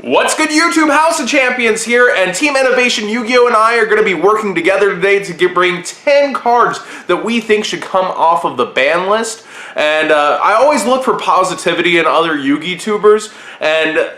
What's good, YouTube? House of Champions here, and Team Innovation YGO and I are going to be working together today to bring 10 cards that we think should come off of the ban list. And I always look for positivity in other Yugi tubers, and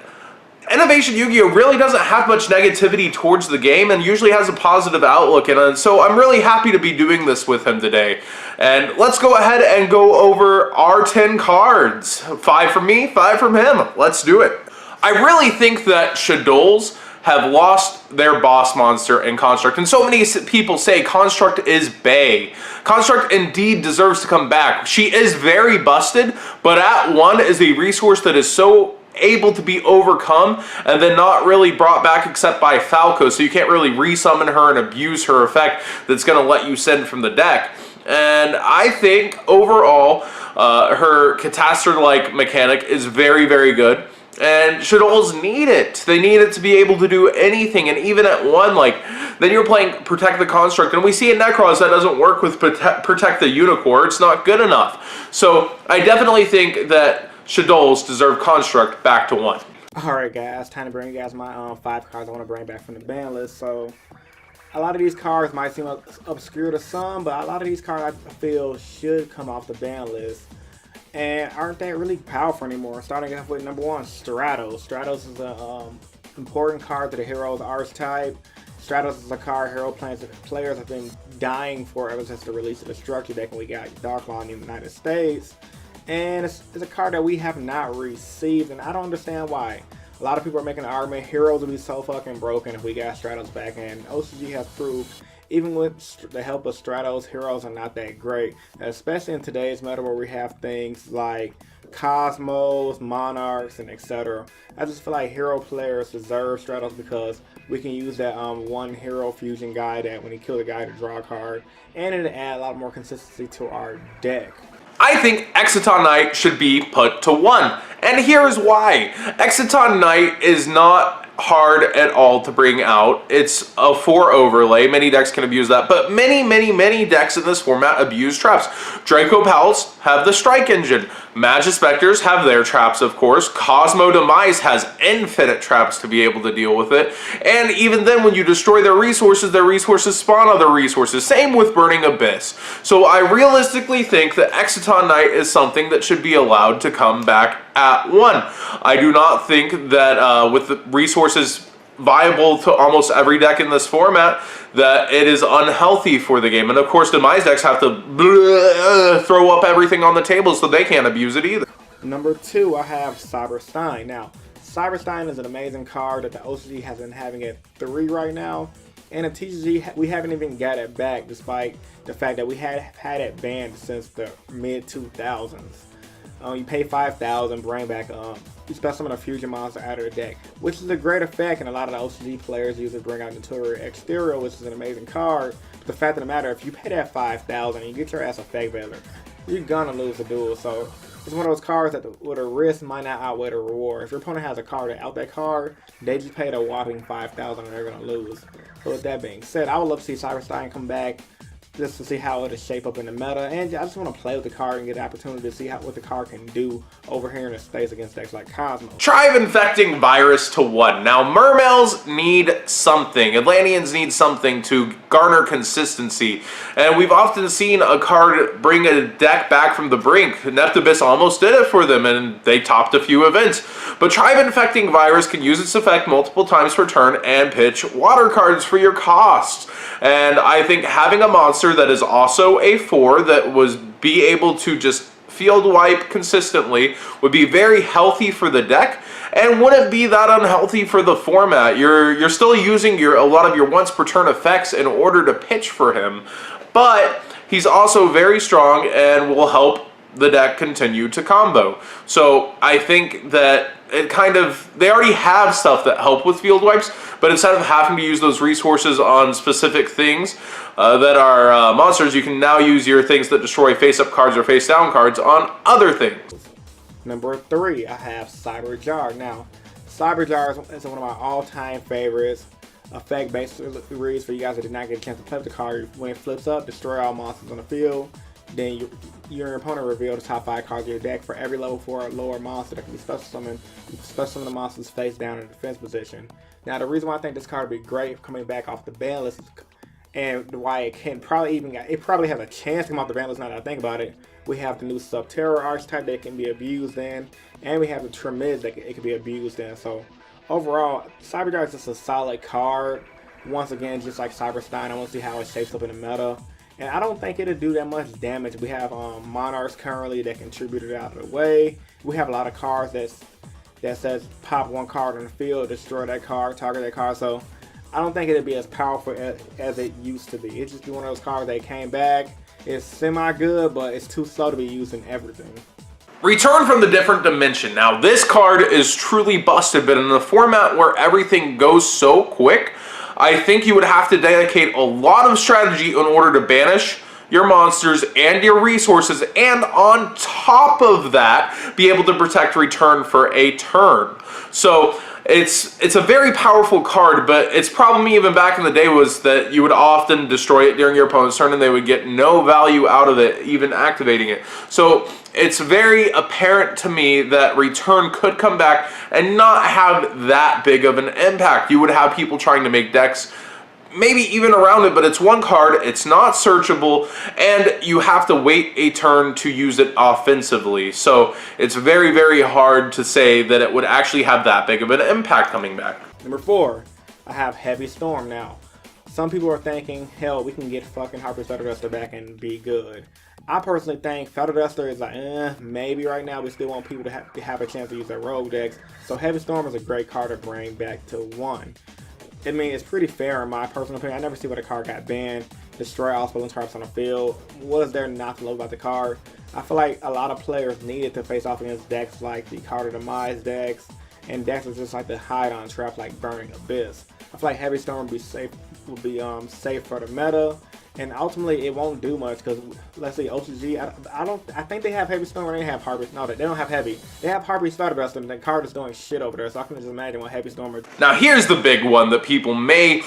Innovation YGO really doesn't have much negativity towards the game and usually has a positive outlook, and so I'm really happy to be doing this with him today. And let's go ahead and go over our 10 cards. 5 from me, 5 from him. Let's do it. I really think that Shadows have lost their boss monster in Construct, and so many people say Construct is bae. Construct indeed deserves to come back. She is very busted, but at 1 is a resource that is so able to be overcome and then not really brought back except by Falco, so you can't really resummon her and abuse her effect that's going to let you send from the deck. And I think overall her Catastor-like mechanic is very, very good. And Shadows need it. They need it to be able to do anything. And even at 1, then you're playing Protect the Construct. And we see in Necros that doesn't work with Protect the Unicorn. It's not good enough. So I definitely think that Shadows deserve Construct back to 1. Alright guys, time to bring you guys my 5 cards I want to bring back from the ban list. So a lot of these cards might seem obscure to some, but a lot of these cards I feel should come off the ban list and aren't that really powerful anymore. Starting off with number 1, STRATOS. STRATOS is an important card to the hero's archetype. STRATOS is a card hero players have been dying for ever since the release of the structure deck when we got Dark Law in the United States. And it's a card that we have not received, and I don't understand why. A lot of people are making an argument heroes would be so fucking broken if we got STRATOS back, and OCG has proved even with the help of STRATOS, heroes are not that great, especially in today's meta where we have things like Cosmos, Monarchs, and etc. I just feel like hero players deserve STRATOS because we can use that one hero fusion guy that when he kills a guy to draw a card, and it'll add a lot more consistency to our deck. I think Exciton Knight should be put to 1, and here's why. Exciton Knight is not hard at all to bring out. It's a 4 overlay. Many decks can abuse that, but many decks in this format abuse traps. Draco Pals have the Strike Engine. Magispectors have their traps, of course. Cosmo Demise has infinite traps to be able to deal with it. And even then, when you destroy their resources spawn other resources. Same with Burning Abyss. So I realistically think that Exciton Knight is something that should be allowed to come back at 1. I do not think that with the resources viable to almost every deck in this format that it is unhealthy for the game. And of course Demise decks have to throw up everything on the table so they can't abuse it either. Number 2, I have CYBER-STEIN. Now CYBER-STEIN is an amazing card that the OCG has been having at 3 right now, and at TCG we haven't even got it back despite the fact that we had it banned since the mid 2000s. You pay 5,000, bring back you spell some of the fusion monster out of the deck, which is a great effect, and a lot of the OCG players usually bring out Notorious Exterior, which is an amazing card. But the fact of the matter, if you pay that 5,000 and you get your ass effect value, you're gonna lose the duel. So it's one of those cards that with a risk might not outweigh the reward. If your opponent has a card out that card, they just paid a whopping 5,000 and they're gonna lose. So with that being said, I would love to see CYBER-STEIN come back, just to see how it'll shape up in the meta, and I just want to play with the card and get the opportunity to see what the card can do over here in the space against decks like Cosmos. Tribe Infecting Virus to 1. Now Mermails need something. Atlanteans need something to garner consistency, and we've often seen a card bring a deck back from the brink. Neptibus almost did it for them, and they topped a few events. But Tribe Infecting Virus can use its effect multiple times per turn and pitch water cards for your costs. And I think having a monster that is also a 4 that was be able to just field wipe consistently would be very healthy for the deck, and wouldn't be that unhealthy for the format. You're still using a lot of your once per turn effects in order to pitch for him, but he's also very strong and will help the deck continue to combo. So I think that they already have stuff that help with field wipes, but instead of having to use those resources on specific things that are monsters, you can now use your things that destroy face-up cards or face-down cards on other things. Number 3, I have Cyber-Jar. Now, Cyber-Jar is one of my all-time favorites. Effect-based reads for you guys that did not get a chance to play with the card. When it flips up, destroy all monsters on the field. then your opponent reveal the top 5 cards of your deck. For every level 4 or lower monster that can be special summoned, you can special summon the monsters face down in defense position. Now, the reason why I think this card would be great coming back off the ban list, and why it can probably has a chance to come off the ban list now that I think about it, we have the new Subterror archetype that can be abused in, and we have the Tremid that it can be abused in. So overall, CyberDrive is just a solid card. Once again, just like CYBER-STEIN, I want to see how it shapes up in the meta. And I don't think it'll do that much damage. We have Monarchs currently that contributed out of the way. We have a lot of cards that says pop 1 card on the field, destroy that card, target that card. So I don't think it'll be as powerful as it used to be. It's just one of those cards that came back. It's semi-good, but it's too slow to be used in everything. Return from the different dimension. Now, this card is truly busted, but in a format where everything goes so quick, I think you would have to dedicate a lot of strategy in order to banish your monsters and your resources, and on top of that, be able to protect return for a turn. So it's a very powerful card, but its problem even back in the day was that you would often destroy it during your opponent's turn and they would get no value out of it, even activating it. So it's very apparent to me that return could come back and not have that big of an impact. You would have people trying to make decks maybe even around it, but it's 1 card, it's not searchable, and you have to wait a turn to use it offensively. So it's very, very hard to say that it would actually have that big of an impact coming back. Number 4, I have Heavy Storm now. Some people are thinking, hell, we can get fucking Harpy's Feather Duster back and be good. I personally think Feather Duster is like, maybe right now. We still want people to have a chance to use their rogue decks. So Heavy Storm is a great card to bring back to 1. I mean, it's pretty fair in my personal opinion. I never see what a card got banned. Destroy all spelling targets on the field. What is there not to love about the card? I feel like a lot of players needed to face off against decks like the Card of Demise decks, and decks that just like to hide on traps like Burning Abyss. I feel like Heavy Storm would be safe for the meta, and ultimately it won't do much because let's say OCG. I think they have Heavy Storm or they have Harpy. No, they don't have Heavy. They have Harpy Starter Duster, and the card is doing shit over there. So I can just imagine what Heavy Storm is. Now here's the big one that people may,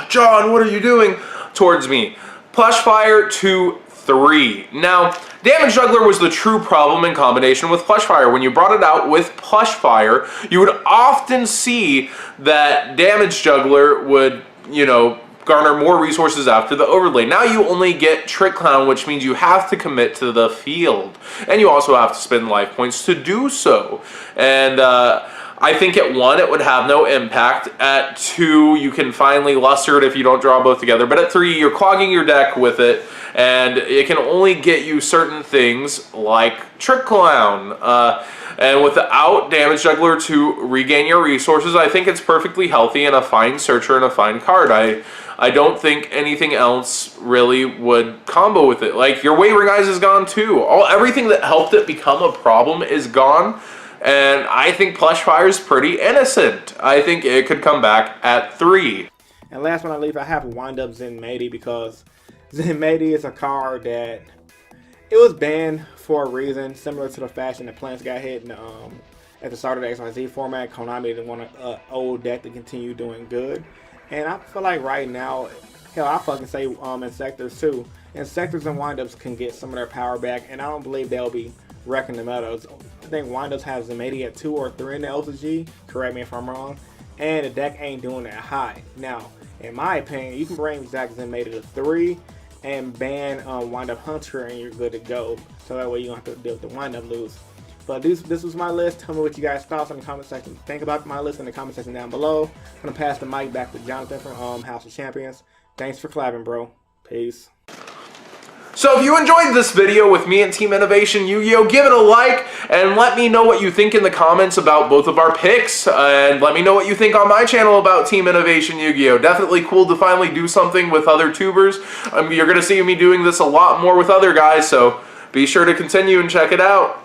John, what are you doing towards me? Plushfire to 3. Now, Damage Juggler was the true problem in combination with Plushfire. When you brought it out with Plushfire, you would often see that Damage Juggler would, garner more resources after the overlay. Now you only get Trick Clown, which means you have to commit to the field. And you also have to spend life points to do so. And I think at 1, it would have no impact. At 2, you can finally luster it if you don't draw both together. But at 3, you're clogging your deck with it. And it can only get you certain things like Trick Clown. And without Damage Juggler to regain your resources, I think it's perfectly healthy and a fine searcher and a fine card. I don't think anything else really would combo with it. Like, your Wavering Eyes is gone too. Everything that helped it become a problem is gone. And I think Plushfire is pretty innocent. I think it could come back at 3. And last but not least, I have Wind Up Zenmaity because Zenmaity is a card that it was banned for a reason, similar to the fashion that Plants got hit in, at the start of the XYZ format. Konami didn't want an old deck to continue doing good. And I feel like right now, hell, I fucking say Insectors too. Insectors and Windups can get some of their power back, and I don't believe they'll be wrecking the meadows. I think Windups has Zenmaity at 2 or 3 in the LCG, correct me if I'm wrong, and the deck ain't doing that high. Now, in my opinion, you can bring Zenmaity to 3 and ban Wind Up Hunter and you're good to go. So that way you don't have to deal with the Wind Up lose. But this was my list. Tell me what you guys thoughts in the comment section. Think about my list in the comment section down below. I'm going to pass the mic back to Jonathan from House of Champions. Thanks for clapping, bro. Peace. So if you enjoyed this video with me and Team Innovation Yu-Gi-Oh, give it a like and let me know what you think in the comments about both of our picks, and let me know what you think on my channel about Team Innovation Yu-Gi-Oh. Definitely cool to finally do something with other tubers. You're going to see me doing this a lot more with other guys, so be sure to continue and check it out.